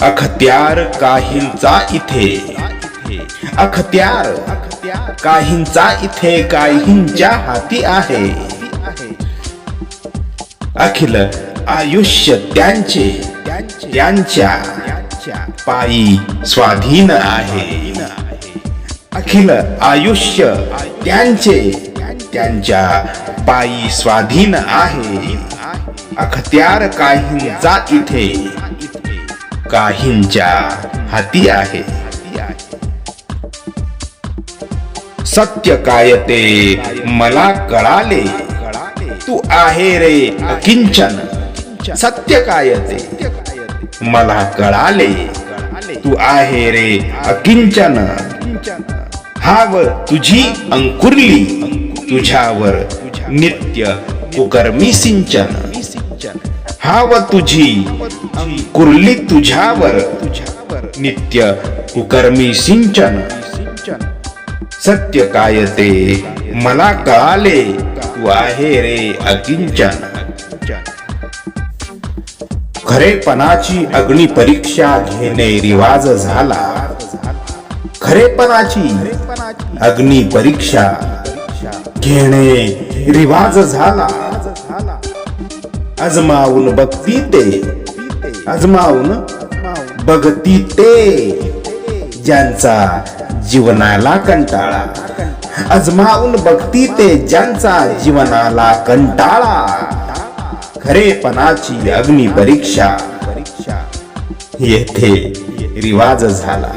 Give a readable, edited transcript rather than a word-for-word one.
अखत्यार काहींचा इथे, अखत्यार काहींचा इथे काहींच्या हाती आहे. अखिल आयुष्य त्यांचे त्यांच्या पायी स्वाधीन आहे. अखिल आयुष्य त्यांचे त्यांच्या पायी स्वाधीन आहे. अखत्यार काहींचा इथे काहींच्या हाती आहे. सत्य काय ते मला कळाले, तू आहे रे अकिंचन. सत्य काय ते मला कळाले, तू आहे रे अकिंचन. हाव तुझी अंकुरली, तुझ्यावर नित्य कुकर्मी सिंचन. हाव तुझी अंकुरली, तुझ्यावर नित्य कुकर्मी सिंचन. सत्य काय ते मला कळाले, तू आहे रे अकिंचन. खरेपणाची अग्नी परीक्षा घेणे रिवाज झाला. खरेपणाची अग्नी परीक्षा घेणे रिवाज झाला. अजमावून बघती ते, अजमावून बघती ते ज्यांचा जीवनाला कंटाळा. अजमावून बघती ते ज्यांचा जीवनाला कंटाळा. खरेपणाची अग्नी परीक्षा येथे रिवाज झाला.